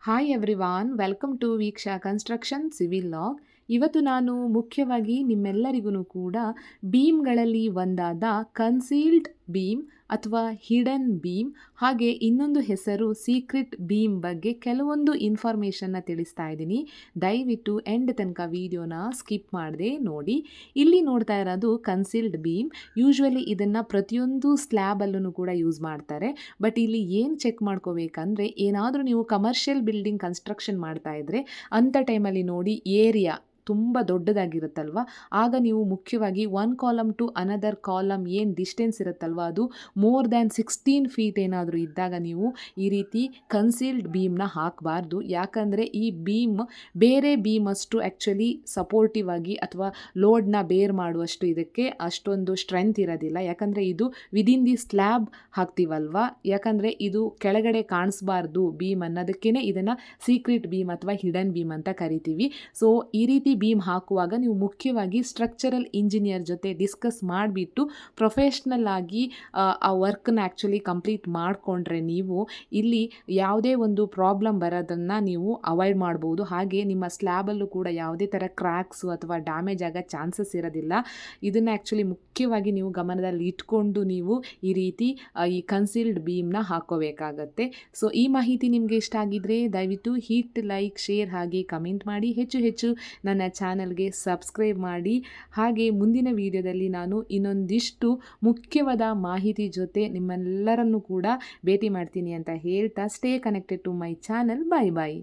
Hi everyone, welcome to Veeksha construction civil log. ಇವತ್ತು ನಾನು ಮುಖ್ಯವಾಗಿ ನಿಮ್ಮೆಲ್ಲರಿಗೂ ಕೂಡ ಬೀಮ್ಗಳಲ್ಲಿ ಒಂದಾದ ಕನ್ಸೀಲ್ಡ್ ಬೀಮ್ ಅಥವಾ ಹಿಡನ್ ಬೀಮ್, ಹಾಗೆ ಇನ್ನೊಂದು ಹೆಸರು ಸೀಕ್ರೆಟ್ ಬೀಮ್ ಬಗ್ಗೆ ಕೆಲವೊಂದು ಇನ್ಫಾರ್ಮೇಷನ್ನ ತಿಳಿಸ್ತಾ ಇದ್ದೀನಿ. ದಯವಿಟ್ಟು ಎಂಡ್ ತನಕ ವಿಡಿಯೋನ ಸ್ಕಿಪ್ ಮಾಡದೆ ನೋಡಿ. ಇಲ್ಲಿ ನೋಡ್ತಾ ಇರೋದು ಕನ್ಸೀಲ್ಡ್ ಬೀಮ್. ಯೂಶ್ವಲಿ ಇದನ್ನು ಪ್ರತಿಯೊಂದು ಸ್ಲ್ಯಾಬಲ್ಲೂ ಕೂಡ ಯೂಸ್ ಮಾಡ್ತಾರೆ. ಬಟ್ ಇಲ್ಲಿ ಏನು ಚೆಕ್ ಮಾಡ್ಕೋಬೇಕಂದ್ರೆ, ಏನಾದರೂ ನೀವು ಕಮರ್ಷಿಯಲ್ ಬಿಲ್ಡಿಂಗ್ ಕನ್ಸ್ಟ್ರಕ್ಷನ್ ಮಾಡ್ತಾ ಇದ್ದರೆ ಅಂಥ ಟೈಮಲ್ಲಿ ನೋಡಿ ಏರಿಯಾ ತುಂಬ ದೊಡ್ಡದಾಗಿರುತ್ತಲ್ವ, ಆಗ ನೀವು ಮುಖ್ಯವಾಗಿ one column to another column ಏನು ಡಿಸ್ಟೆನ್ಸ್ ಇರುತ್ತಲ್ವ, ಅದು ಮೋರ್ ದ್ಯಾನ್ 16 ಫೀಟ್ ಏನಾದರೂ ಇದ್ದಾಗ ನೀವು ಈ ರೀತಿ ಕನ್ಸೀಲ್ಡ್ ಬೀಮ್ನ ಹಾಕಬಾರ್ದು. ಯಾಕಂದರೆ ಈ ಬೀಮ್ ಬೇರೆ ಬೀಮಷ್ಟು ಆ್ಯಕ್ಚುಲಿ ಸಪೋರ್ಟಿವ್ ಆಗಿ ಅಥವಾ ಲೋಡ್ನ ಬೇರ್ ಮಾಡುವಷ್ಟು ಇದಕ್ಕೆ ಅಷ್ಟೊಂದು ಸ್ಟ್ರೆಂತ್ ಇರೋದಿಲ್ಲ. ಯಾಕಂದರೆ ಇದು ವಿದಿನ್ ದಿ ಸ್ಲ್ಯಾಬ್ ಹಾಕ್ತೀವಲ್ವ, ಯಾಕಂದರೆ ಇದು ಕೆಳಗಡೆ ಕಾಣಿಸ್ಬಾರ್ದು ಬೀಮ್ ಅನ್ನೋದಕ್ಕೇ ಇದನ್ನು ಸೀಕ್ರೆಟ್ ಬೀಮ್ ಅಥವಾ ಹಿಡನ್ ಬೀಮ್ ಅಂತ ಕರಿತೀವಿ. ಸೊ ಈ ರೀತಿ ಬೀಮ್ ಹಾಕುವಾಗ ನೀವು ಮುಖ್ಯವಾಗಿ ಸ್ಟ್ರಕ್ಚರಲ್ ಇಂಜಿನಿಯರ್ ಜೊತೆ ಡಿಸ್ಕಸ್ ಮಾಡಿಬಿಟ್ಟು ಪ್ರೊಫೆಷ್ನಲ್ ಆಗಿ ಆ ವರ್ಕ್ನ ಆ್ಯಕ್ಚುಲಿ ಕಂಪ್ಲೀಟ್ ಮಾಡಿಕೊಂಡ್ರೆ ನೀವು ಇಲ್ಲಿ ಯಾವುದೇ ಒಂದು ಪ್ರಾಬ್ಲಮ್ ಬರೋದನ್ನು ನೀವು ಅವಾಯ್ಡ್ ಮಾಡ್ಬೋದು. ಹಾಗೆ ನಿಮ್ಮ ಸ್ಲ್ಯಾಬಲ್ಲೂ ಕೂಡ ಯಾವುದೇ ಥರ ಕ್ರ್ಯಾಕ್ಸು ಅಥವಾ ಡ್ಯಾಮೇಜ್ ಆಗೋ ಚಾನ್ಸಸ್ ಇರೋದಿಲ್ಲ. ಇದನ್ನು ಆ್ಯಕ್ಚುಲಿ ಮುಖ್ಯವಾಗಿ ನೀವು ಗಮನದಲ್ಲಿ ಇಟ್ಕೊಂಡು ನೀವು ಈ ರೀತಿ ಈ ಕನ್ಸೀಲ್ಡ್ ಬೀಮ್ನ ಹಾಕೋಬೇಕಾಗತ್ತೆ. ಸೊ ಈ ಮಾಹಿತಿ ನಿಮಗೆ ಇಷ್ಟ ಆಗಿದ್ದರೆ ದಯವಿಟ್ಟು ಹಿಟ್ ಲೈಕ್, ಶೇರ್ ಹಾಗೆ ಕಮೆಂಟ್ ಮಾಡಿ. ಹೆಚ್ಚು ಹೆಚ್ಚು ನನ್ನ ಚಾನಲ್ಗೆ ಸಬ್ಸ್ಕ್ರೈಬ್ ಮಾಡಿ. ಹಾಗೆ ಮುಂದಿನ ವಿಡಿಯೋದಲ್ಲಿ ನಾನು ಇನ್ನೊಂದಿಷ್ಟು ಮುಖ್ಯವಾದ ಮಾಹಿತಿ ಜೊತೆ ನಿಮ್ಮೆಲ್ಲರನ್ನು ಕೂಡ ಭೇಟಿ ಮಾಡ್ತೀನಿ ಅಂತ ಹೇಳ್ತಾ, stay connected to my channel. Bye bye.